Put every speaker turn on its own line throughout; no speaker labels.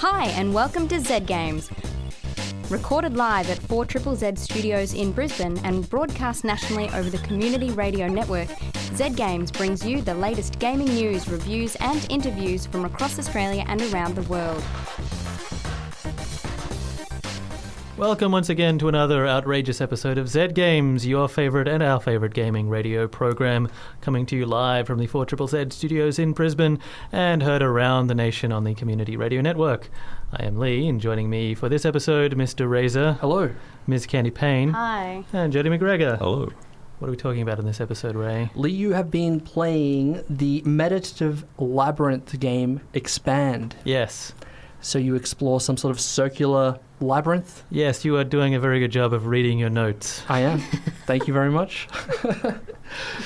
Hi and welcome to Z Games. Recorded live at 4ZZZ Studios in Brisbane and broadcast nationally over the Community Radio Network, Z Games brings you the latest gaming news, reviews and interviews from across Australia and around the world.
Welcome once again to another outrageous episode of Z Games, your favourite and our favourite gaming radio program, coming to you live from the 4ZZZ Studios in Brisbane and heard around the nation on the Community Radio Network. I am Lee, and joining me for this episode, Mr. Razor.
Hello.
Ms. Candy Payne.
Hi.
And Jodie McGregor.
Hello.
What are we talking about in this episode, Ray?
Lee, you have been playing the meditative labyrinth game Expand.
Yes.
So you explore some sort of circular labyrinth?
Yes, you are doing a very good job of reading your notes.
I am. Thank you very much.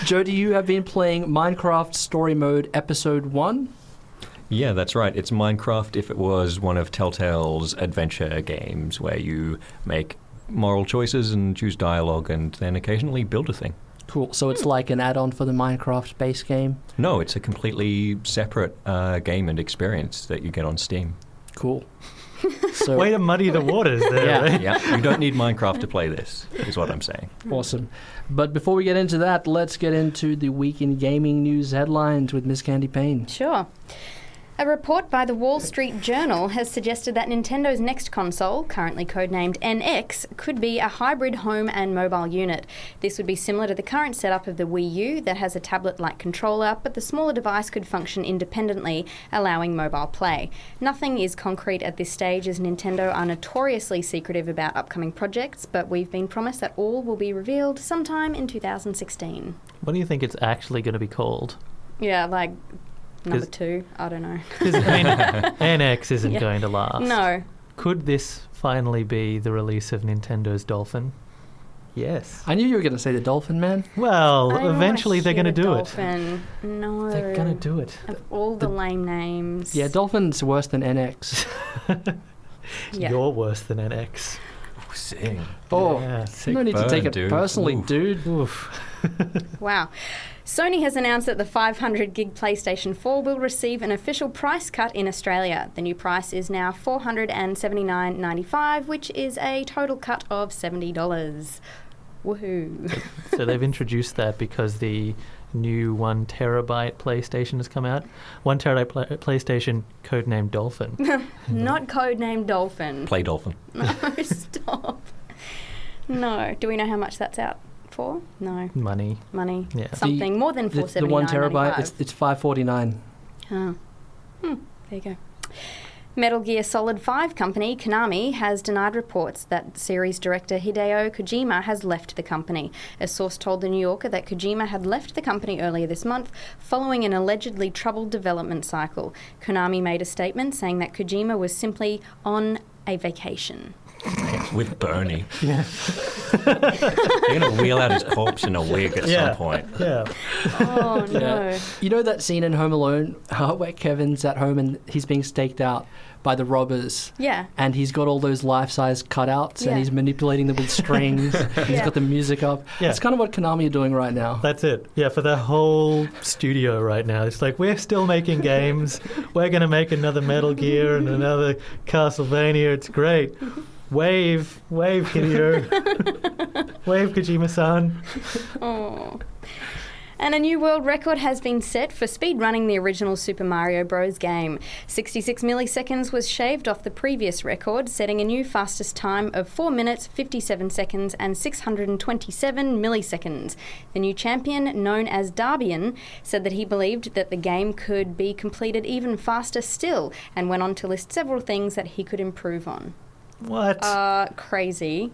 Jodie, you have been playing Minecraft Story Mode Episode 1?
Yeah, that's right. It's Minecraft if it was one of Telltale's adventure games where you make moral choices and choose dialogue and then occasionally build a thing.
Cool. So it's like an add-on for the Minecraft base game?
No, it's a completely separate game and experience that you get on Steam.
Cool. So,
way to muddy the waters there,
Yeah.
Ray.
Yeah, you don't need Minecraft to play this, is what I'm saying.
Awesome. But before we get into that, let's get into the week in gaming news headlines with Miss Candy Payne.
Sure. A report by the Wall Street Journal has suggested that Nintendo's next console, currently codenamed NX, could be a hybrid home and mobile unit. This would be similar to the current setup of the Wii U that has a tablet-like controller, but the smaller device could function independently, allowing mobile play. Nothing is concrete at this stage, as Nintendo are notoriously secretive about upcoming projects, but we've been promised that all will be revealed sometime in 2016.
What do you think it's actually going to be called?
Yeah, like number 2, I don't know.
Because, I mean, NX isn't
Yeah.
going to last.
No.
Could this finally be the release of Nintendo's Dolphin? Yes.
I knew you were going to say the Dolphin Man.
Well,
I don't
eventually
wanna
they're going to
hear
do
Dolphin. No.
it. They're going to do it.
Of all the lame names.
Yeah, Dolphin's worse than NX.
Yeah.
You're worse than NX.
Sing.
Oh,
Yeah.
no need to take it
dude.
personally,
Ooh.
dude.
Oof.
Wow. Sony has announced that the 500 gig PlayStation 4 will receive an official price cut in Australia. The new price is now $479.95, which is a total cut of $70. Woohoo.
So they've introduced that because the new 1 terabyte PlayStation has come out. 1 terabyte PlayStation, codenamed Dolphin.
Not codenamed Dolphin.
Play Dolphin.
No, stop. No. Do we know how much that's out for? No.
Money.
Money.
Yeah.
Something more than $479.95.
The 1 terabyte, it's $549.
Oh. There you go. Metal Gear Solid 5 company Konami has denied reports that series director Hideo Kojima has left the company. A source told The New Yorker that Kojima had left the company earlier this month following an allegedly troubled development cycle. Konami made a statement saying that Kojima was simply on a vacation.
With Bernie.
Yeah.
They're going to wheel out his corpse in a wig at some point.
Yeah.
Oh, no.
Yeah. You know that scene in Home Alone where Kevin's at home and he's being staked out by the robbers?
Yeah.
And he's got all those life-size cutouts
Yeah.
and he's manipulating them with strings. He's
Yeah.
got the music up.
Yeah.
It's kind of what Konami are doing right now.
That's it. Yeah, for the whole studio right now. It's like, we're still making games. We're going to make another Metal Gear and another Castlevania. It's great. Wave, Hideo. Wave, Kojima-san.
Oh. And a new world record has been set for speedrunning the original Super Mario Bros. Game. 66 milliseconds was shaved off the previous record, setting a new fastest time of 4 minutes, 57 seconds and 627 milliseconds. The new champion, known as Darbian, said that he believed that the game could be completed even faster still, and went on to list several things that he could improve on.
What?
Crazy.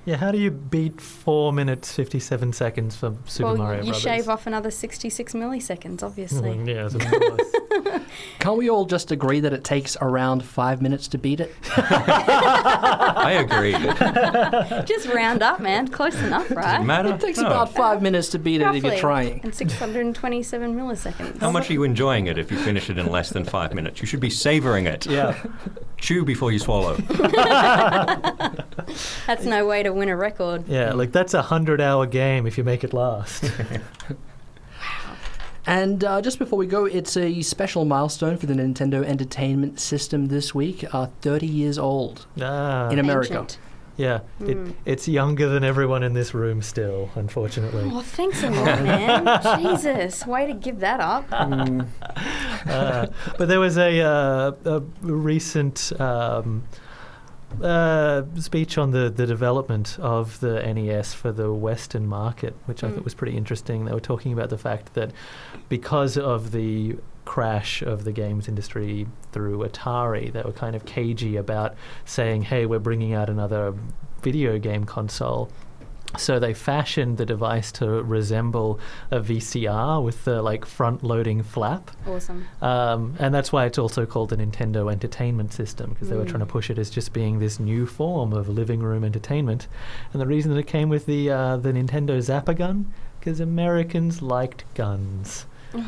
Yeah, how do you beat 4 minutes, 57 seconds for Super Mario
you
Brothers?
shave off another 66 milliseconds, obviously.
Yes, of course.
Can't we all just agree that it takes around 5 minutes to beat it?
I agree.
Just round up, man. Close enough, right?
Matter?
It takes
No.
about 5 minutes to beat it if you're
Roughly.
trying.
And 627 milliseconds.
How much are you enjoying it if you finish it in less than 5 minutes? You should be savouring it.
Yeah.
Chew before you swallow.
That's no way to win a record.
Yeah, like that's a 100-hour game if you make it last.
And just before we go, it's a special milestone for the Nintendo Entertainment System this week. 30 years old in America.
Ancient.
Yeah, it's younger than everyone in this room still, unfortunately.
Oh, thanks a lot, man. Jesus, way to give that up.
But there was a recent speech on the development of the NES for the Western market, which I thought was pretty interesting. They were talking about the fact that because of the crash of the games industry through Atari, they were kind of cagey about saying, hey, we're bringing out another video game console. So they fashioned the device to resemble a VCR with the front-loading flap.
Awesome.
And that's why it's also called the Nintendo Entertainment System, because they were trying to push it as just being this new form of living room entertainment. And the reason that it came with the Nintendo Zapper gun, because Americans liked guns.
Good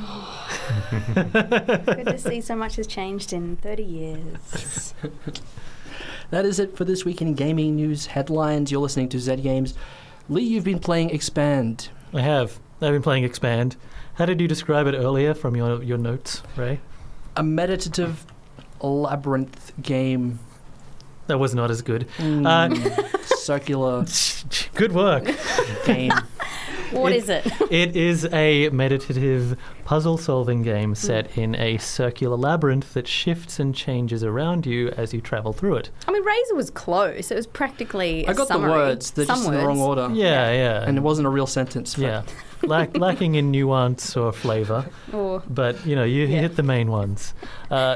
to see so much has changed in 30 years.
That is it for this week in gaming news headlines. You're listening to Z Games. Lee, you've been playing Expand.
I have. I've been playing Expand. How did you describe it earlier from your notes, Ray?
A meditative labyrinth game.
That was not as good.
Circular
Good work.
game.
What is it?
It is a meditative puzzle-solving game set in a circular labyrinth that shifts and changes around you as you travel through it.
I mean, Razor was close. It was practically a
I got
summary.
the words. They're just in the wrong order.
Yeah.
And it wasn't a real sentence.
Yeah. Lacking in nuance or flavour. But, you hit the main ones.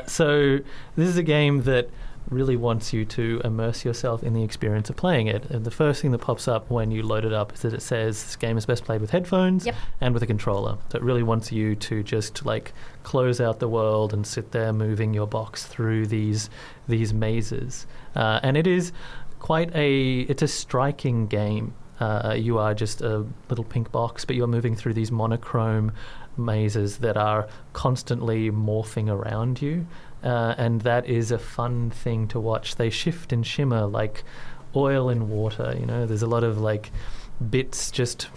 So this is a game that really wants you to immerse yourself in the experience of playing it. And the first thing that pops up when you load it up is that it says this game is best played with headphones and with a controller. So it really wants you to just close out the world and sit there moving your box through these mazes. And it is it's a striking game. You are just a little pink box, but you're moving through these monochrome mazes that are constantly morphing around you. And that is a fun thing to watch. They shift and shimmer like oil in water. There's a lot of bits just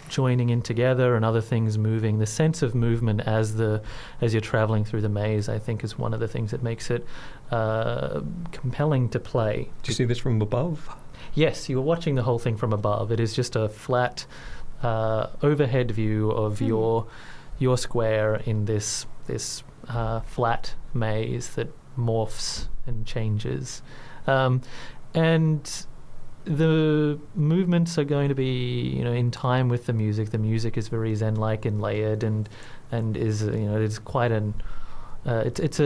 joining in together and other things moving. The sense of movement as you're traveling through the maze, I think, is one of the things that makes it compelling to play.
Do you see this from above?
Yes, you are watching the whole thing from above. It is just a flat overhead view of your square in this flat maze that morphs and changes. And the movements are going to be, in time with the music. The music is very Zen-like and layered, and is, it's quite it's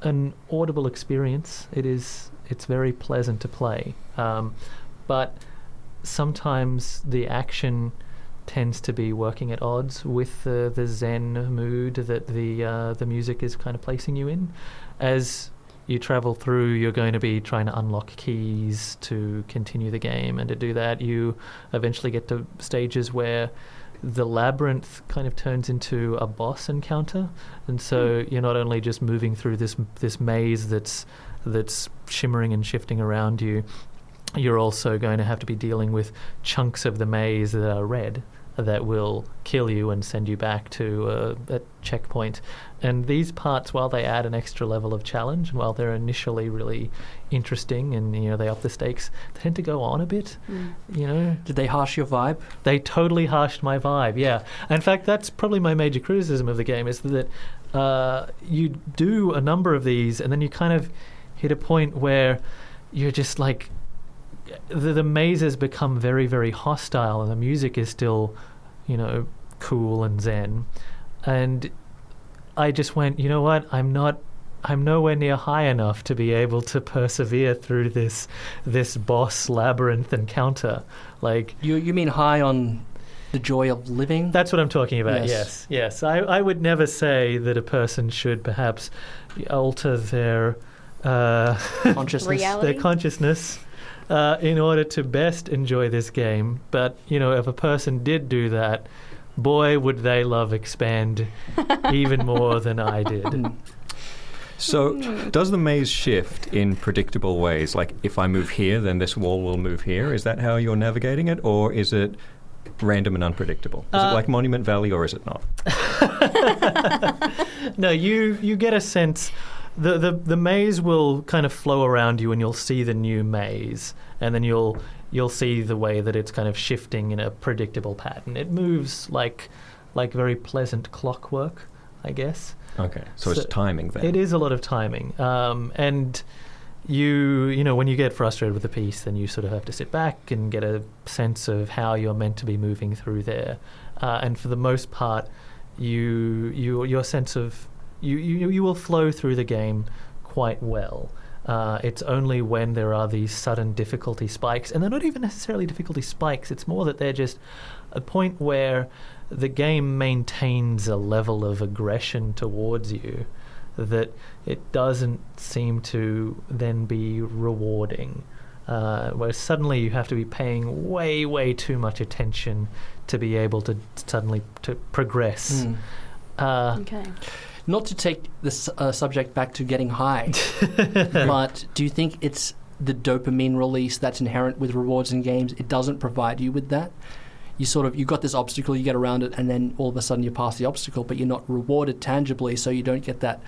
an audible experience. It's very pleasant to play. But sometimes the action tends to be working at odds with the Zen mood that the music is kind of placing you in. As you travel through, you're going to be trying to unlock keys to continue the game, and to do that you eventually get to stages where the labyrinth kind of turns into a boss encounter, and so you're not only just moving through this maze that's shimmering and shifting around you, you're also going to have to be dealing with chunks of the maze that are red that will kill you and send you back to a checkpoint. And these parts, while they add an extra level of challenge, and while they're initially really interesting and they up the stakes, they tend to go on a bit.
Did they harsh your vibe?
They totally harshed my vibe. Yeah. In fact, that's probably my major criticism of the game, is that you do a number of these and then you kind of hit a point where you're just the mazes become very, very hostile, and the music is still, cool and zen. And I just went, you know what? I'm nowhere near high enough to be able to persevere through this boss labyrinth encounter.
You mean high on the joy of living?
That's what I'm talking about.
Yes.
I would never say that a person should perhaps alter their
consciousness.
Their consciousness. In order to best enjoy this game. But, if a person did do that, boy, would they love Expand even more than I did.
So, does the maze shift in predictable ways? Like, if I move here, then this wall will move here? Is that how you're navigating it? Or is it random and unpredictable? Is it like Monument Valley, or is it not?
No, you get a sense. The maze will kind of flow around you, and you'll see the new maze, and then you'll see the way that it's kind of shifting in a predictable pattern. It moves like very pleasant clockwork, I guess.
Okay, so it's timing then.
It is a lot of timing, and you know when you get frustrated with a piece, then you sort of have to sit back and get a sense of how you're meant to be moving through there, and for the most part, your sense of you will flow through the game quite well. It's only when there are these sudden difficulty spikes, and they're not even necessarily difficulty spikes, it's more that they're just a point where the game maintains a level of aggression towards you that it doesn't seem to then be rewarding. Where suddenly you have to be paying way, way too much attention to be able to suddenly to progress.
Okay.
Not to take this subject back to getting high, but do you think it's the dopamine release that's inherent with rewards in games? It doesn't provide you with that. You got this obstacle, you get around it, and then all of a sudden you pass the obstacle, but you're not rewarded tangibly, so you don't get that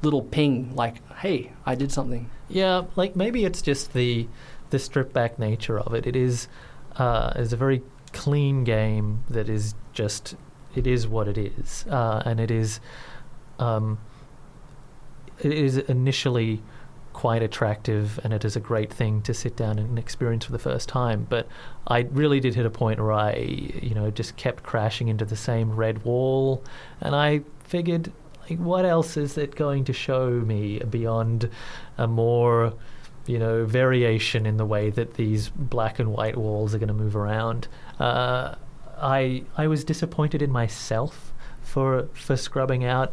little ping like, hey, I did something.
Yeah, like maybe it's just the stripped back nature of it. It is a very clean game that is just, it is what it is, and it is initially quite attractive, and it is a great thing to sit down and experience for the first time. But I really did hit a point where I, just kept crashing into the same red wall, and I figured, like, what else is it going to show me beyond a more, variation in the way that these black and white walls are going to move around? I was disappointed in myself for scrubbing out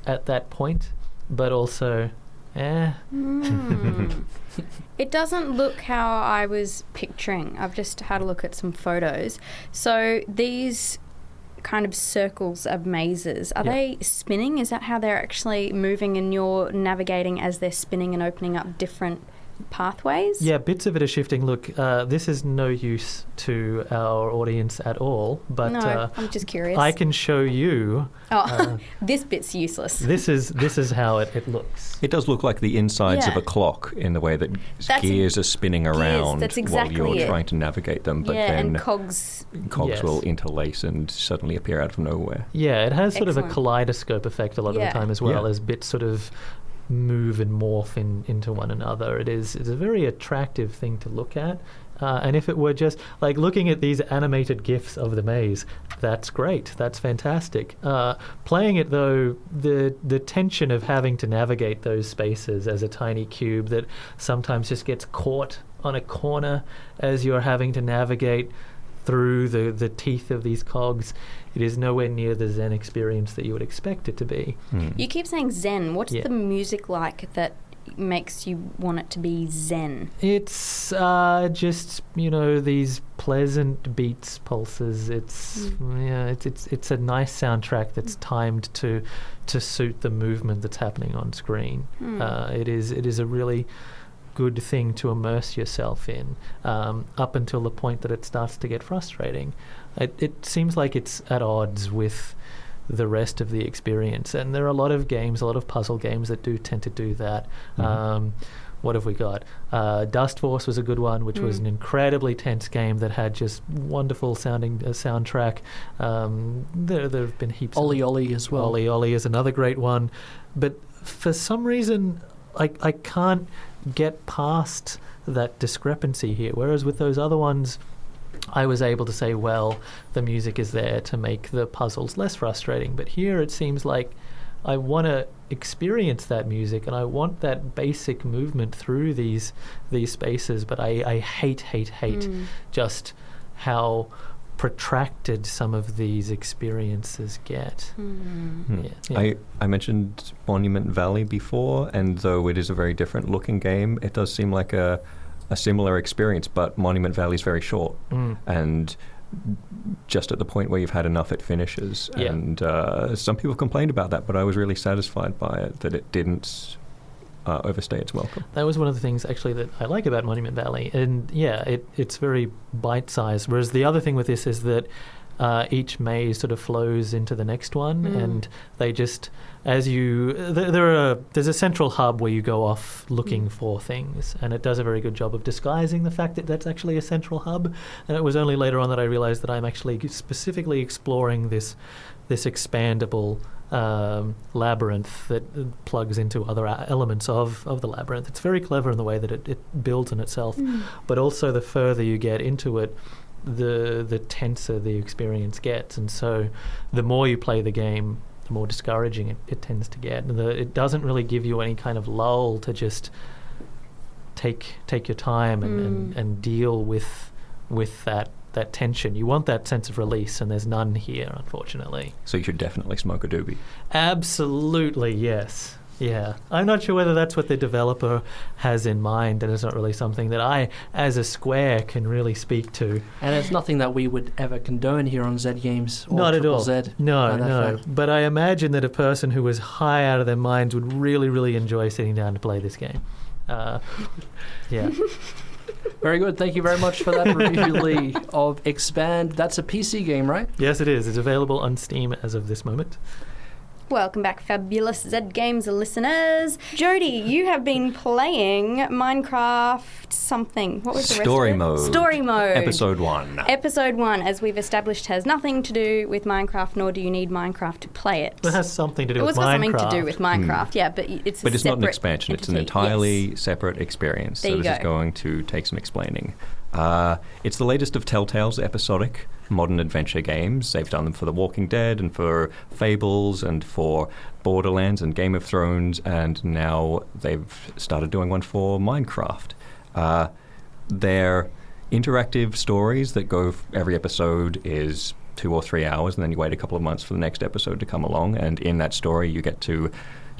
at that point, but also,
It doesn't look how I was picturing. I've just had a look at some photos. So these kind of circles of mazes, are they spinning? Is that how they're actually moving, and you're navigating as they're spinning and opening up different pathways?
Yeah, bits of it are shifting. Look, this is no use to our audience at all, but
no, I'm just curious.
I can show you.
This bit's useless.
This is how it looks.
It does look like the insides of a clock in the way that gears are spinning around
exactly
while you're trying to navigate them, but then
and cogs
will interlace and suddenly appear out of nowhere.
Yeah, it has sort of a kaleidoscope effect a lot of the time as well, as bits sort of move and morph into one another. It's a very attractive thing to look at, and if it were just like looking at these animated GIFs of the maze, that's great, that's fantastic. Playing it though, the tension of having to navigate those spaces as a tiny cube that sometimes just gets caught on a corner as you're having to navigate through the teeth of these cogs, it is nowhere near the Zen experience that you would expect it to be.
You keep saying Zen. What's the music like that makes you want it to be Zen?
It's just, these pleasant beats, pulses. It's a nice soundtrack that's timed to suit the movement that's happening on screen. It is a really good thing to immerse yourself in, up until the point that it starts to get frustrating. It seems like it's at odds with the rest of the experience, and there are a lot of puzzle games that do tend to do that. What have we got? Dust Force was a good one, which was an incredibly tense game that had just wonderful sounding soundtrack. There have been heaps.
Ollie Ollie as well.
Ollie Ollie is another great one, but for some reason I can't get past that discrepancy here, whereas with those other ones I was able to say, well, the music is there to make the puzzles less frustrating, but here it seems like I want to experience that music and I want that basic movement through these spaces, but I hate just how protracted some of these experiences get.
I mentioned Monument Valley before, and though it is a very different looking game, it does seem like a similar experience, but Monument Valley is very short and just at the point where you've had enough, it finishes. And some people complained about that, but I was really satisfied by it, that it didn't overstay its welcome.
That was one of the things actually that I like about Monument Valley, and it's very bite-sized. Whereas the other thing with this is that each maze sort of flows into the next one, and they just there's a central hub where you go off looking for things, and it does a very good job of disguising the fact that that's actually a central hub. And it was only later on that I realized that I'm actually specifically exploring this expandable labyrinth that plugs into other elements of the labyrinth. It's very clever in the way that it builds on itself, but also the further you get into it, the tenser the experience gets. And so the more you play the game, the more discouraging it tends to get. And it doesn't really give you any kind of lull to just take your time and deal with that tension. You want that sense of release, and there's none here, unfortunately.
So you should definitely smoke a doobie.
Absolutely, yes. Yeah. I'm not sure whether that's what the developer has in mind, and it's not really something that I, as a Square, can really speak to.
And it's nothing that we would ever condone here on Zed Games or
not at all.
Z.
No. But I imagine that a person who was high out of their minds would really, really enjoy sitting down to play this game. Yeah.
Very good. Thank you very much for that review, Lee, of Expand. That's a PC game, right?
Yes, it is. It's available on Steam as of this moment.
Welcome back, fabulous Zed Games listeners. Jody, you have been playing Minecraft something. What was the rest
Story
of it?
Mode.
Story Mode.
Episode 1.
Episode 1, as we've established, has nothing to do with Minecraft, nor do you need Minecraft to play it.
It has something to do with
It's got
Minecraft.
something to do with Minecraft, yeah, but it's
But it's not an
separate
expansion. It's an
entity.
entirely
Yes.
separate experience.
There
So
you
this is
go.
going to take some explaining. It's the latest of Telltale's episodic modern adventure games. They've done them for The Walking Dead and for Fables and for Borderlands and Game of Thrones, and now they've started doing one for Minecraft. They're interactive stories that go, every episode is 2 or 3 hours, and then you wait a couple of months for the next episode to come along, and in that story you get to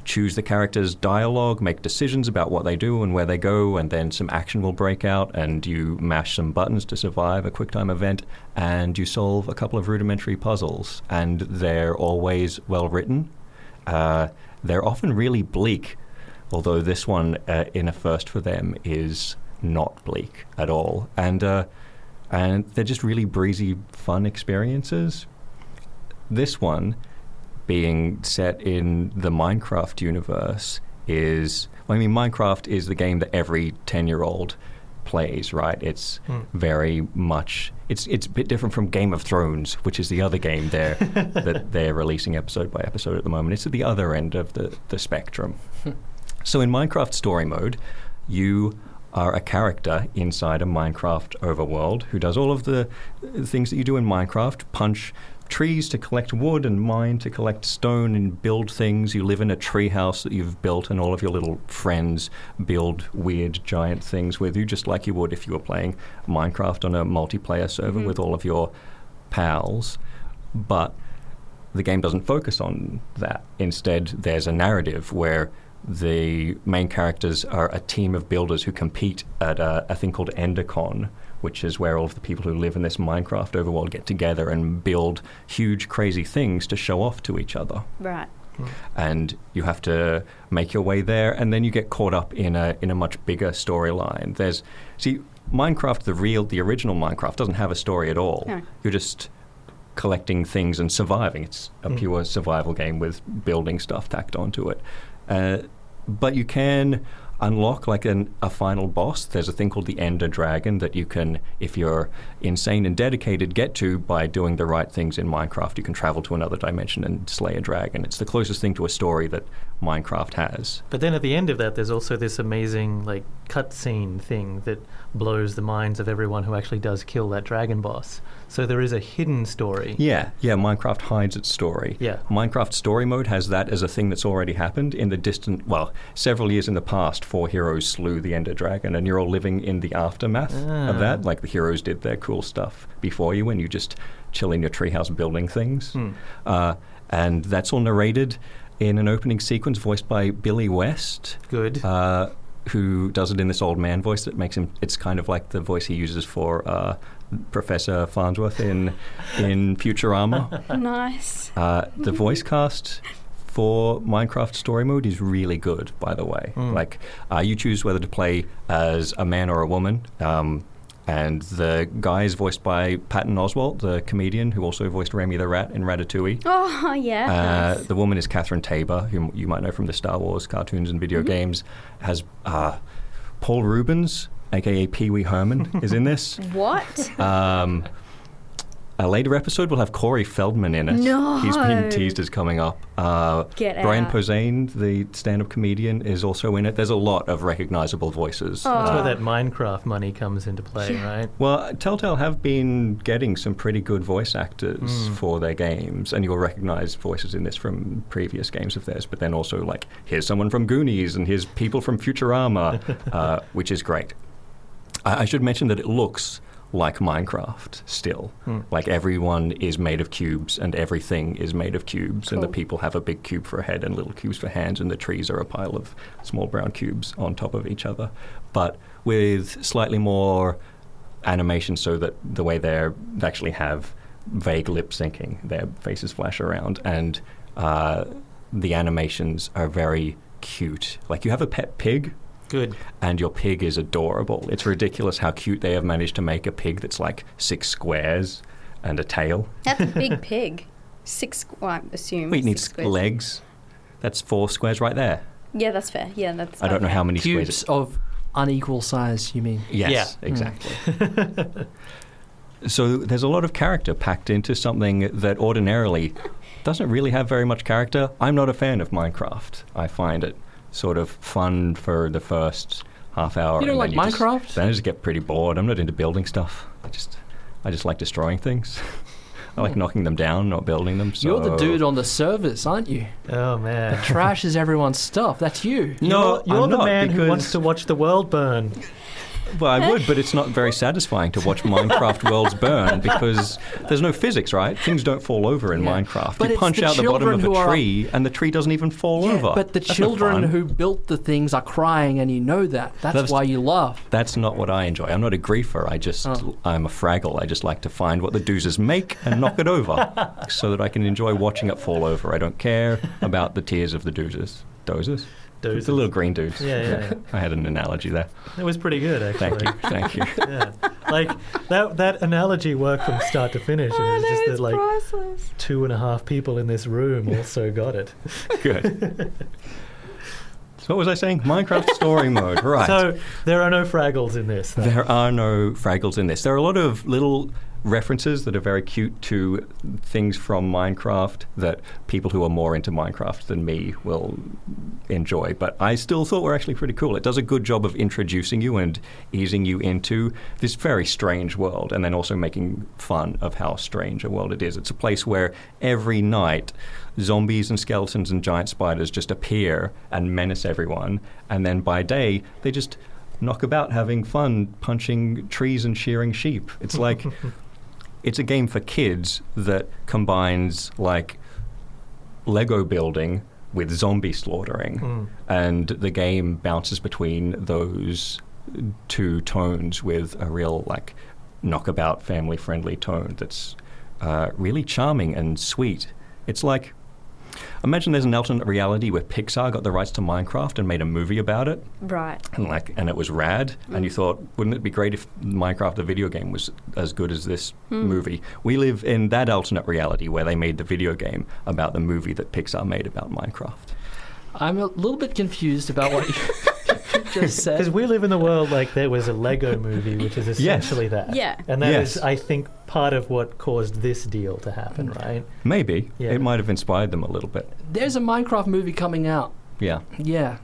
choose the characters' dialogue, make decisions about what they do and where they go, and then some action will break out, and you mash some buttons to survive a QuickTime event, and you solve a couple of rudimentary puzzles. And they're always well written. They're often really bleak, although this one, in a first for them, is not bleak at all. And they're just really breezy, fun experiences. This one, being set in the Minecraft universe, Minecraft is the game that every 10-year-old plays, right? It's very much, it's a bit different from Game of Thrones, which is the other game that they're releasing episode by episode at the moment. It's at the other end of the spectrum. So in Minecraft Story Mode, you are a character inside a Minecraft overworld who does all of the things that you do in Minecraft, punch trees to collect wood and mine to collect stone and build things. You live in a tree house that you've built, and all of your little friends build weird giant things with you, just like you would if you were playing Minecraft on a multiplayer server with all of your pals. But the game doesn't focus on that. Instead, there's a narrative where the main characters are a team of builders who compete at a thing called EnderCon, which is where all of the people who live in this Minecraft overworld get together and build huge, crazy things to show off to each other.
Right.
And you have to make your way there, and then you get caught up in a much bigger storyline. Minecraft, the original Minecraft, doesn't have a story at all.
No.
You're just collecting things and surviving. It's a pure survival game with building stuff tacked onto it. But you can unlock like a final boss. There's a thing called the Ender Dragon that you can, if you're insane and dedicated, get to by doing the right things in Minecraft. You can travel to another dimension and slay a dragon. It's the closest thing to a story that Minecraft has.
But then at the end of that, there's also this amazing cutscene thing that blows the minds of everyone who actually does kill that dragon boss. So there is a hidden story.
Yeah, Minecraft hides its story.
Yeah.
Minecraft Story Mode has that as a thing that's already happened in the several years in the past. 4 heroes slew the Ender Dragon, and you're all living in the aftermath of that. Like, the heroes did their cool stuff before you, and you just chill in your treehouse building things. And that's all narrated in an opening sequence voiced by Billy West.
Good.
Who does it in this old man voice that makes him, it's kind of like the voice he uses for Professor Farnsworth in Futurama.
Nice.
The voice cast for Minecraft Story Mode is really good, by the way. Like, you choose whether to play as a man or a woman. And the guy is voiced by Patton Oswalt, the comedian who also voiced Remy the Rat in Ratatouille.
Oh, yeah.
The woman is Catherine Tabor, whom you might know from the Star Wars cartoons and video games. Has Paul Rubens, a.k.a. Pee-wee Herman, is in this.
What?
A later episode will have Corey Feldman in it.
No.
He's been teased as coming up.
Get
Brian
out.
Posehn, the stand-up comedian, is also in it. There's a lot of recognizable voices.
That's where that Minecraft money comes into play, right?
Well, Telltale have been getting some pretty good voice actors for their games, and you'll recognize voices in this from previous games of theirs, but then also, like, here's someone from Goonies, and here's people from Futurama, which is great. I should mention that it looks like Minecraft still. Like, everyone is made of cubes and everything is made of cubes, and the people have a big cube for a head and little cubes for hands, and the trees are a pile of small brown cubes on top of each other, but with slightly more animation, so that the way they actually have vague lip syncing, their faces flash around, and the animations are very cute. Like, you have a pet pig.
Good.
And your pig is adorable. It's ridiculous how cute they have managed to make a pig that's like 6 squares and a tail.
That's a big pig. Well, I assume.
Wait, it needs
6 squares.
legs. That's 4 squares right there.
Yeah, that's fair. Yeah, that's.
I don't know how many
Cubes
squares.
of unequal size, you mean?
Yes,
Yeah.
exactly. So there's a lot of character packed into something that ordinarily doesn't really have very much character. I'm not a fan of Minecraft. I find it sort of fun for the first half hour.
You don't
and
like
then
Minecraft?
Then I just get pretty bored. I'm not into building stuff. I just like destroying things. I like knocking them down, not building them. So.
You're the dude on the service, aren't you?
Oh, man.
Trashes everyone's stuff. That's you.
No,
You're
I'm
the
not,
man who
because-
wants to watch the world burn.
Well, I would, but it's not very satisfying to watch Minecraft worlds burn because there's no physics, right? Things don't fall over in Minecraft.
But
you
it's
punch
the
out the bottom of
children who
a
are-
tree, and the tree doesn't even fall over.
But the
That's no
children
fun.
who built the things are crying, and you know that. That's why you laugh.
That's not what I enjoy. I'm not a griefer. I'm a Fraggle. I just like to find what the doozers make and knock it over so that I can enjoy watching it fall over. I don't care about the tears of the doozers. Dozers?
Dozers.
The little green dudes.
Yeah.
I had an analogy there.
It was pretty good, actually.
Thank you.
Yeah. Like, that analogy worked from start to finish. It was just that, like,
priceless.
2.5 people in this room also got it.
Good. So what was I saying? Minecraft story mode. Right.
So, there are no Fraggles in this. Though.
There are no Fraggles in this. There are a lot of little references that are very cute to things from Minecraft that people who are more into Minecraft than me will enjoy. But I still thought were actually pretty cool. It does a good job of introducing you and easing you into this very strange world, and then also making fun of how strange a world it is. It's a place where every night zombies and skeletons and giant spiders just appear and menace everyone, and then by day they just knock about having fun punching trees and shearing sheep. It's like it's a game for kids that combines like Lego building with zombie slaughtering, and the game bounces between those two tones with a real like knockabout family friendly tone that's really charming and sweet. It's like, imagine there's an alternate reality where Pixar got the rights to Minecraft and made a movie about it.
Right.
And it was rad, and you thought, wouldn't it be great if Minecraft the video game was as good as this movie? We live in that alternate reality where they made the video game about the movie that Pixar made about Minecraft.
I'm a little bit confused about what you just
Because
said.
we live in the world like there was a Lego movie, which is essentially that.
Yeah.
And that
Yes.
is, I think, part of what caused this deal to happen, right?
Maybe.
Yeah.
It might have inspired them a little bit.
There's a Minecraft movie coming out.
Yeah.
Yeah.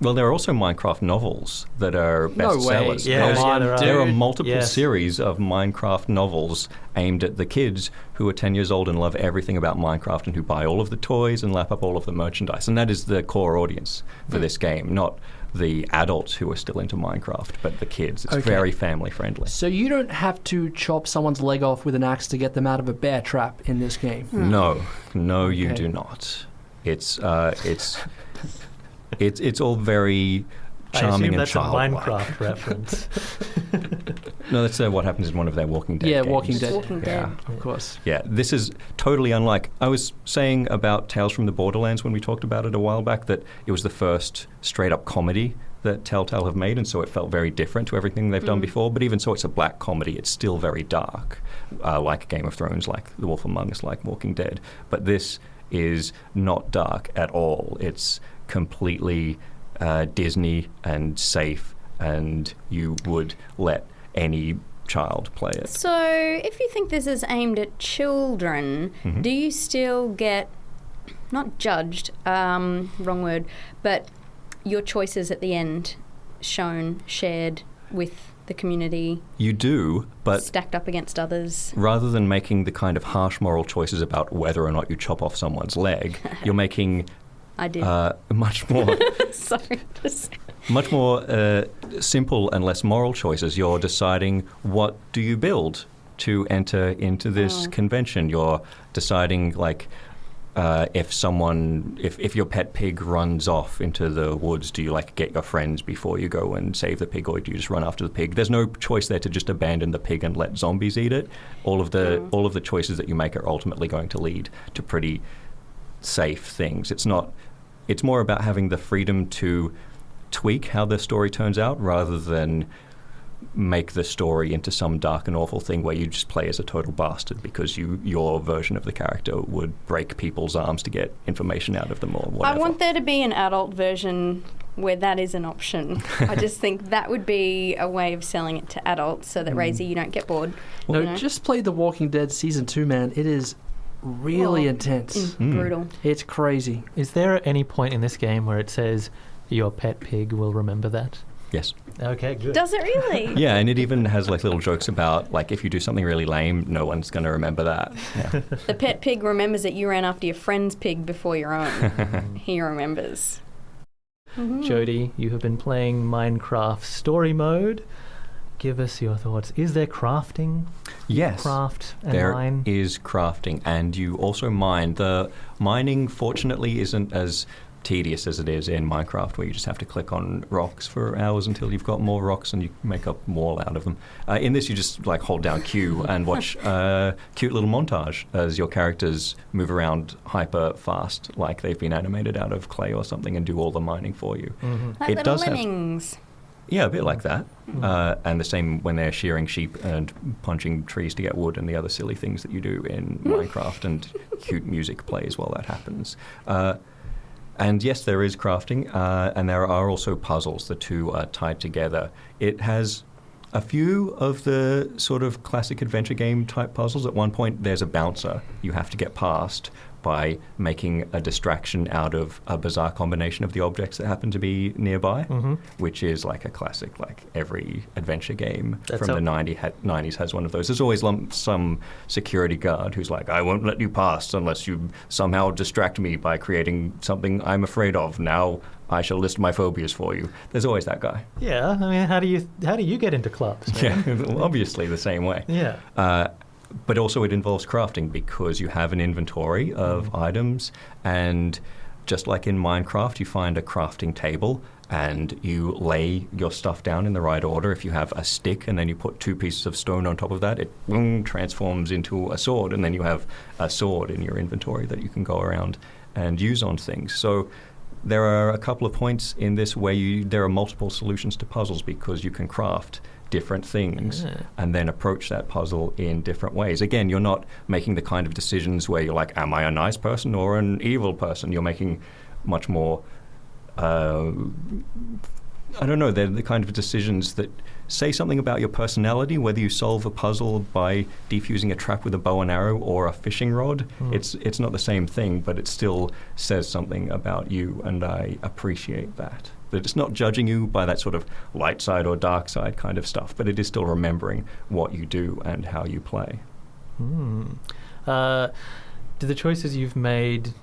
Well, there are also Minecraft novels that are
No way.
bestsellers.
Yeah,
Come on,
there are.
dude.
There are multiple
Yes.
series of Minecraft novels aimed at the kids who are 10 years old and love everything about Minecraft and who buy all of the toys and lap up all of the merchandise. And that is the core audience for this game, not the adults who are still into Minecraft, but the kids. It's
Okay.
very family friendly.
So you don't have to chop someone's leg off with an axe to get them out of a bear trap in this game.
No, you
Okay.
do not. It's all very charming and
that's
childlike.
a Minecraft reference.
No, that's what happens in one of their Walking Dead
Yeah,
games.
Walking Dead.
Walking Dead.
Of course.
Yeah, this is totally unlike. I was saying about Tales from the Borderlands when we talked about it a while back that it was the first straight-up comedy that Telltale have made, and so it felt very different to everything they've done before. But even so, it's a black comedy. It's still very dark, like Game of Thrones, like The Wolf Among Us, like Walking Dead. But this is not dark at all. It's completely Disney and safe, and you would let any child play it.
So, if you think this is aimed at children, do you still get, not judged, wrong word, but your choices at the end shown, shared with the community?
You do, but
stacked up against others?
Rather than making the kind of harsh moral choices about whether or not you chop off someone's leg, you're making
I did.
Much more
Sorry.
much more simple and less moral choices. You're deciding what do you build to enter into this convention. You're deciding, like, if your pet pig runs off into the woods, do you like get your friends before you go and save the pig, or do you just run after the pig? There's no choice there to just abandon the pig and let zombies eat it. All of the choices that you make are ultimately going to lead to pretty safe things. It's more about having the freedom to tweak how the story turns out rather than make the story into some dark and awful thing where you just play as a total bastard because your version of the character would break people's arms to get information out of them or whatever.
I want there to be an adult version where that is an option. I just think that would be a way of selling it to adults so that, Razy, you don't get bored.
No, just play The Walking Dead Season 2, man. It is really intense.
Brutal.
It's crazy.
Is there any point in this game where it says your pet pig will remember that?
Yes.
Okay, good.
Does it really?
Yeah, and it even has like little jokes about, like, if you do something really lame, no one's going to remember that. Yeah.
The pet pig remembers that you ran after your friend's pig before your own. He remembers.
Jody, you have been playing Minecraft Story Mode. Give us your thoughts. Is there crafting?
Yes.
Craft and
there
mine?
is crafting, and you also mine. The mining, fortunately, isn't as tedious as it is in Minecraft, where you just have to click on rocks for hours until you've got more rocks and you make a wall out of them. In this, you just like hold down Q and watch a cute little montage as your characters move around hyper fast, like they've been animated out of clay or something, and do all the mining for you.
Like
It
little
does have-
lemmings.
Yeah, a bit like that. And the same when they're shearing sheep and punching trees to get wood and the other silly things that you do in Minecraft, and cute music plays while that happens. And yes, there is crafting, and there are also puzzles. The two are tied together. It has a few of the sort of classic adventure game type puzzles. At one point, there's a bouncer you have to get past by making a distraction out of a bizarre combination of the objects that happen to be nearby, which is like a classic, like every adventure game from the 90s has one of those. There's always some security guard who's like, I won't let you pass unless you somehow distract me by creating something I'm afraid of. Now I shall list my phobias for you. There's always that guy.
Yeah, I mean, how do you get into clubs? Man?
Yeah, obviously the same way.
Yeah.
But also it involves crafting because you have an inventory of items, and just like in Minecraft, you find a crafting table and you lay your stuff down in the right order. If you have a stick and then you put 2 pieces of stone on top of that, it transforms into a sword, and then you have a sword in your inventory that you can go around and use on things. So there are a couple of points in this where there are multiple solutions to puzzles because you can craft different things and then approach that puzzle in different ways. Again, you're not making the kind of decisions where you're like, am I a nice person or an evil person? You're making much more, I don't know, they're the kind of decisions that say something about your personality, whether you solve a puzzle by defusing a trap with a bow and arrow or a fishing rod. It's not the same thing, but it still says something about you, and I appreciate that. That it's not judging you by that sort of light side or dark side kind of stuff, but it is still remembering what you do and how you play.
Do the choices you've made,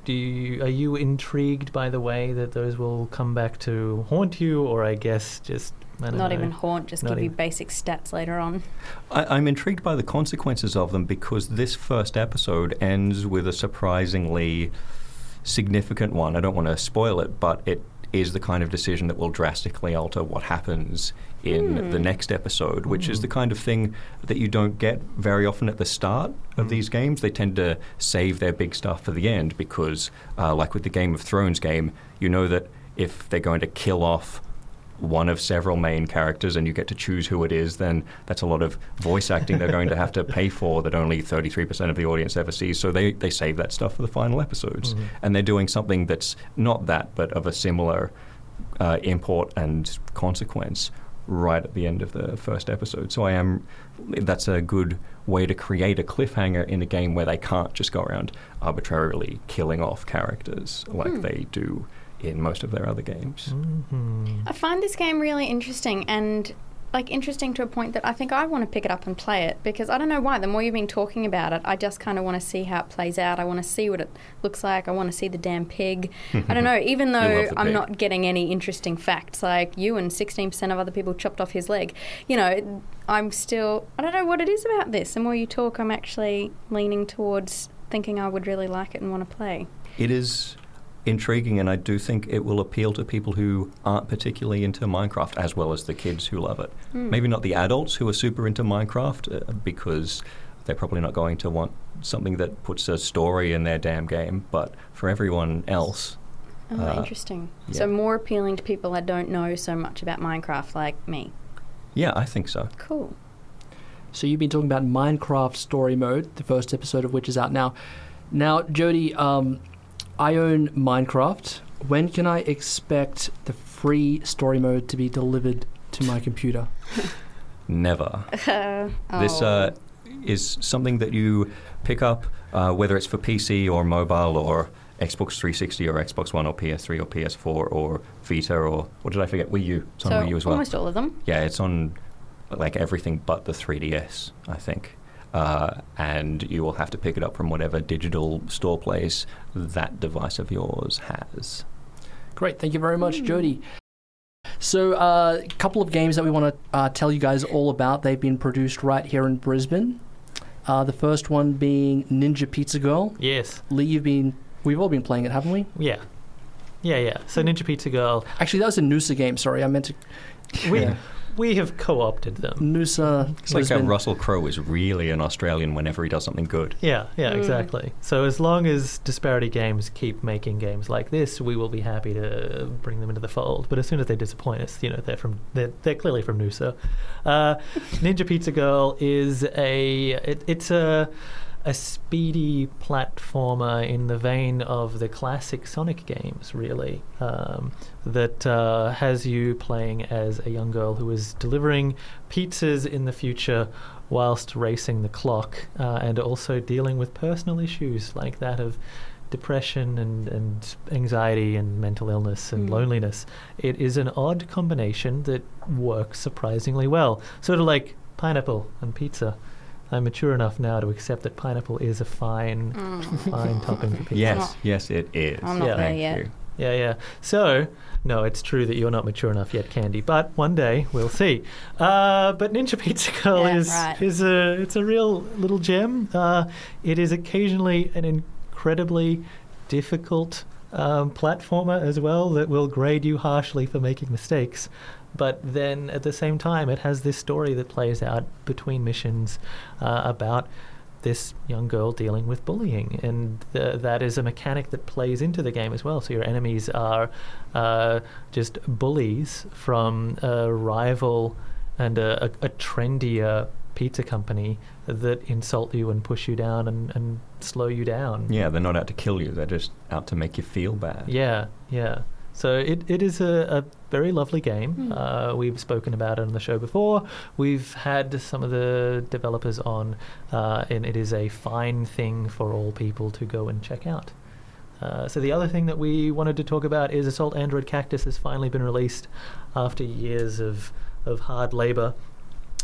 are you intrigued by the way that those will come back to haunt you, or I guess just...
Not even haunt, just give you basic stats later on.
I'm intrigued by the consequences of them because this first episode ends with a surprisingly significant one. I don't want to spoil it, but is the kind of decision that will drastically alter what happens in the next episode, which is the kind of thing that you don't get very often at the start of these games. They tend to save their big stuff for the end because, like with the Game of Thrones game, you know that if they're going to kill off one of several main characters and you get to choose who it is, then that's a lot of voice acting they're going to have to pay for that only 33% of the audience ever sees. So they save that stuff for the final episodes. And they're doing something that's not that, but of a similar import and consequence right at the end of the first episode. So that's a good way to create a cliffhanger in a game where they can't just go around arbitrarily killing off characters like they do in most of their other games.
I find this game really interesting, and interesting to a point that I think I want to pick it up and play it, because I don't know why. The more you've been talking about it, I just kind of want to see how it plays out. I want to see what it looks like. I want to see the damn pig. I don't know, even though I'm not getting any interesting facts, like you and 16% of other people chopped off his leg. I'm still, I don't know what it is about this. The more you talk, I'm actually leaning towards thinking I would really like it and want to play.
It is intriguing, and I do think it will appeal to people who aren't particularly into Minecraft, as well as the kids who love it. Maybe not the adults who are super into Minecraft, because they're probably not going to want something that puts a story in their damn game, but for everyone else.
Interesting.
Yeah.
So more appealing to people that don't know so much about Minecraft like me.
Yeah, I think so.
Cool.
So you've been talking about Minecraft Story Mode, the first episode of which is out now. Now, Jody, I own Minecraft. When can I expect the free story mode to be delivered to my computer?
Never. This is something that you pick up, whether it's for PC or mobile or Xbox 360 or Xbox One or PS3 or PS4 or Vita or, what did I forget? Wii U. It's on Wii U as well.
Almost all of them.
Yeah, it's on everything but the 3DS, I think. And you will have to pick it up from whatever digital store place that device of yours has.
Great, thank you very much, Jody. So a couple of games that we want to tell you guys all about. They've been produced right here in Brisbane. The first one being Ninja Pizza Girl.
Yes.
Lee, we've all been playing it, haven't we?
Yeah. So Ninja Pizza Girl.
Actually, that was a Noosa game, sorry. I meant to...
We have co-opted them.
Noosa.
It's like how Russell Crowe is really an Australian whenever he does something good.
Yeah, exactly. So as long as Disparity Games keep making games like this, we will be happy to bring them into the fold. But as soon as they disappoint us, they're clearly from Noosa. Ninja Pizza Girl is it's a speedy platformer in the vein of the classic Sonic games, really, that has you playing as a young girl who is delivering pizzas in the future whilst racing the clock, and also dealing with personal issues like that of depression and anxiety and mental illness and loneliness. It is an odd combination that works surprisingly well, sort of like pineapple and pizza. I'm mature enough now to accept that pineapple is a fine topping for pizza.
Yes, it is.
I'm not there yet.
Yeah. So, no, it's true that you're not mature enough yet, Candy, but one day we'll see. But Ninja Pizza Girl is a real little gem. It is occasionally an incredibly difficult platformer as well that will grade you harshly for making mistakes. But then at the same time, it has this story that plays out between missions about this young girl dealing with bullying. And that is a mechanic that plays into the game as well. So your enemies are just bullies from a rival and a trendier pizza company that insult you and push you down and slow you down.
Yeah, they're not out to kill you. They're just out to make you feel bad.
Yeah. So it is a very lovely game. We've spoken about it on the show before. We've had some of the developers on, and it is a fine thing for all people to go and check out. So the other thing that we wanted to talk about is Assault Android Cactus has finally been released after years of hard labor.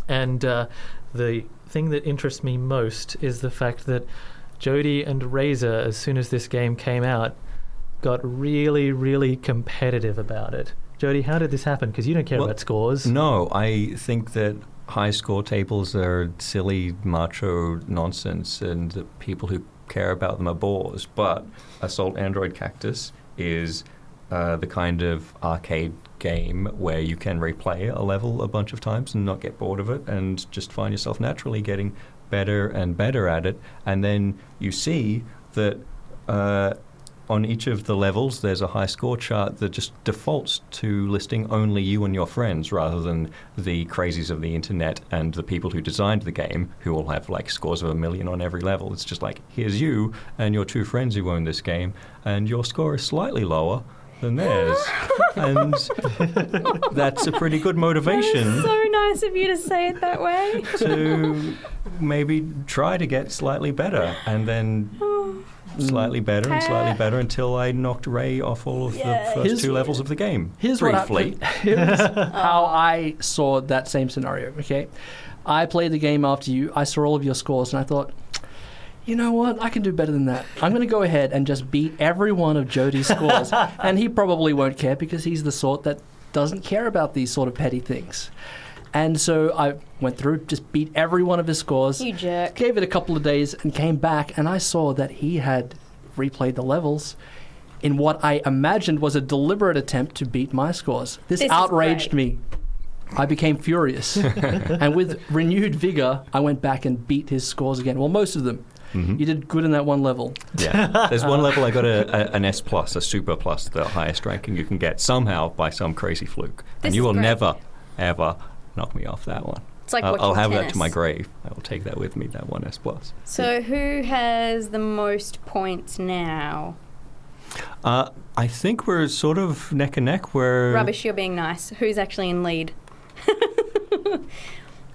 And the thing that interests me most is the fact that Jody and Razer, as soon as this game came out, got really, really competitive about it. Jody, how did this happen? Because you don't care about scores.
No, I think that high score tables are silly macho nonsense and the people who care about them are bores. But Assault Android Cactus is the kind of arcade game where you can replay a level a bunch of times and not get bored of it and just find yourself naturally getting better and better at it. And then you see that on each of the levels there's a high score chart that just defaults to listing only you and your friends rather than the crazies of the internet and the people who designed the game who all have like scores of 1 million on every level. It's just like, here's you and your 2 friends who own this game, and your score is slightly lower than theirs. And that's a pretty good motivation.
So nice of you to say it that way.
To maybe try to get slightly better, and then slightly better and slightly better until I knocked Ray off all of the first 2 levels of the game.
Here's
briefly.
Here's how I saw that same scenario, okay? I played the game after you. I saw all of your scores, and I thought, you know what? I can do better than that. I'm going to go ahead and just beat every one of Jody's scores. And he probably won't care because he's the sort that doesn't care about these sort of petty things. And so I went through, just beat every one of his scores.
You jerk.
Gave it a couple of days and came back, and I saw that he had replayed the levels in what I imagined was a deliberate attempt to beat my scores. This outraged me. I became furious. And with renewed vigor, I went back and beat his scores again. Well, most of them. Mm-hmm. You did good in that one level.
Yeah. There's one level I got an S+, a super plus, the highest ranking you can get somehow by some crazy fluke. And you will never, ever knock me off that one.
It's like
I'll have
tennis.
that to my grave. I will take that with me, that 1 S+.
So who has the most points now?
I think we're sort of neck and neck.
Rubbish, you're being nice. Who's actually in lead?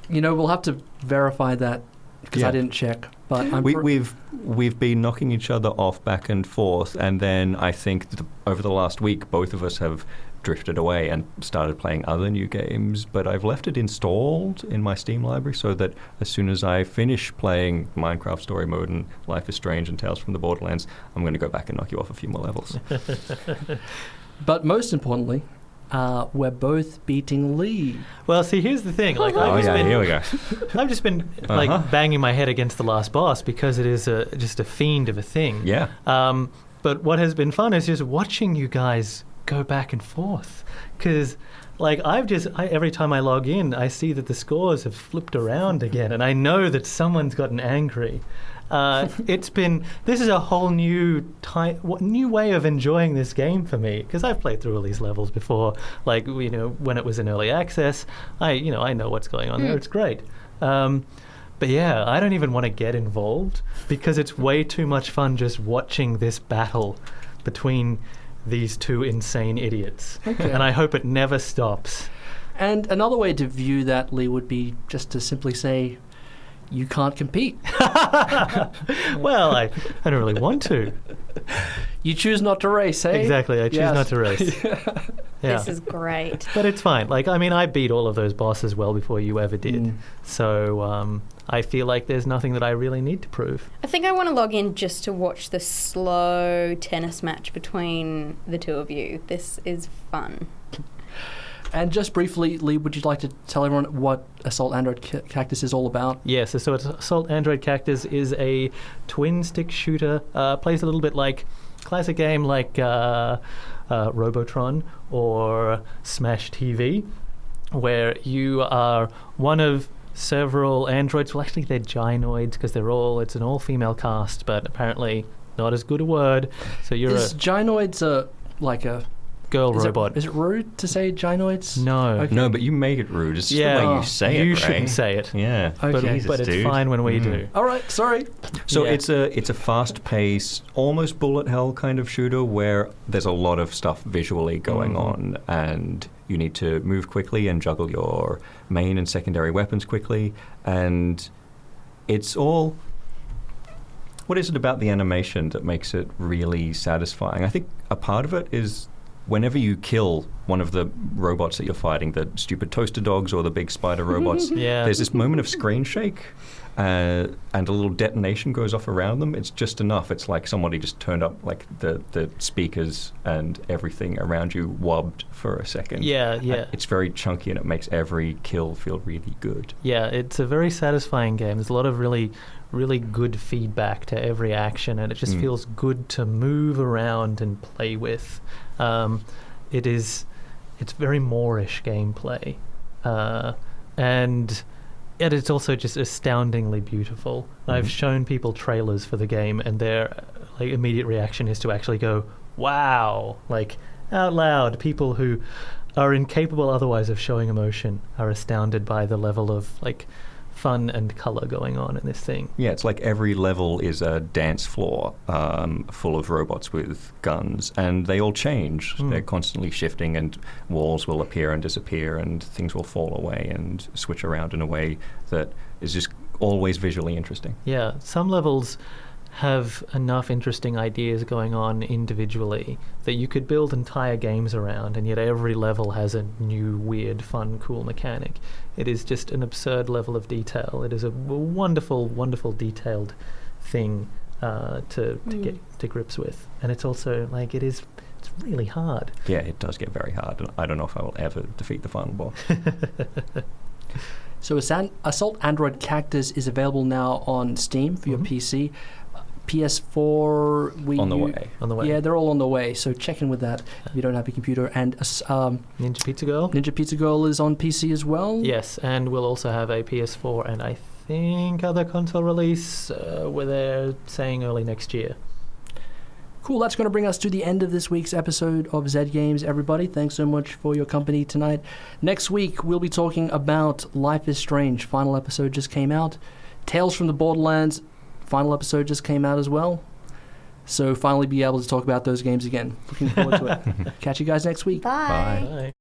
You know, we'll have to verify that because I didn't check. But
we've been knocking each other off back and forth, and then I think over the last week both of us have drifted away and started playing other new games, but I've left it installed in my Steam library so that as soon as I finish playing Minecraft Story Mode and Life is Strange and Tales from the Borderlands, I'm going to go back and knock you off a few more levels.
But most importantly, we're both beating Lee.
Well, see, here's the thing. Like,
here we go.
I've just been like banging my head against the last boss because it is just a fiend of a thing.
Yeah.
But what has been fun is just watching you guys go back and forth, because like every time I log in, I see that the scores have flipped around again, and I know that someone's gotten angry. This is a whole new way of enjoying this game for me, because I've played through all these levels before, like, you know, when it was in early access. I know what's going on there. It's great. But yeah, I don't even want to get involved because it's way too much fun just watching this battle between these 2 insane idiots. Okay. And I hope it never stops.
And another way to view that, Lee, would be just to simply say, you can't compete.
Well, I don't really want to.
You choose not to race, eh?
Exactly, I choose not to race. Yeah.
This is great.
But it's fine. Like, I mean, I beat all of those bosses well before you ever did. So I feel like there's nothing that I really need to prove.
I think I want to log in just to watch the slow tennis match between the 2 of you. This is fun.
And just briefly, Lee, would you like to tell everyone what Assault Android Cactus is all about?
Yes, so Assault Android Cactus is a twin-stick shooter. Plays a little bit like classic game like Robotron or Smash TV, where you are one of several androids. Well, actually, they're gynoids because it's an all-female cast, but apparently not as good a word. So
Is gynoids like a
girl robot?
Is it rude to say gynoids?
No.
Okay.
No, but you make it rude. It's just the way you say it,
You
right?
shouldn't say it.
Yeah.
Okay.
But it's fine when we do.
All right, sorry.
So it's a fast-paced, almost bullet hell kind of shooter where there's a lot of stuff visually going on, and you need to move quickly and juggle your main and secondary weapons quickly, and it's all... What is it about the animation that makes it really satisfying? I think a part of it is whenever you kill one of the robots that you're fighting, the stupid toaster dogs or the big spider robots, there's this moment of screen shake and a little detonation goes off around them. It's just enough. It's like somebody just turned up like the speakers and everything around you wobbed for a second.
Yeah.
It's very chunky and it makes every kill feel really good.
Yeah, it's a very satisfying game. There's a lot of really good feedback to every action, and it just feels good to move around and play with. It's very Moorish gameplay, and yet it's also just astoundingly beautiful. I've shown people trailers for the game, and their immediate reaction is to actually go, "Wow!" Out loud. People who are incapable otherwise of showing emotion are astounded by the level of fun and color going on in this thing.
Yeah, it's like every level is a dance floor full of robots with guns, and they all change. They're constantly shifting, and walls will appear and disappear, and things will fall away and switch around in a way that is just always visually interesting.
Yeah, some levels have enough interesting ideas going on individually that you could build entire games around, and yet every level has a new, weird, fun, cool mechanic. It is just an absurd level of detail. It is a wonderful, wonderful detailed thing to get to grips with. And it's also it's really hard.
Yeah, it does get very hard. I don't know if I will ever defeat the final boss.
So Assault Android Cactus is available now on Steam for your PC. PS4, Wii U.
On the way.
Yeah, they're all on the way, so check in with that if you don't have a computer. And
Ninja Pizza Girl?
Ninja Pizza Girl is on PC as well?
Yes, and we'll also have a PS4 and I think other console release where they're saying early next year.
Cool, that's going to bring us to the end of this week's episode of Zed Games, everybody. Thanks so much for your company tonight. Next week, we'll be talking about Life is Strange. Final episode just came out. Tales from the Borderlands. Final episode just came out as well. So finally be able to talk about those games again. Looking forward to it. Catch you guys next week.
Bye.
Bye.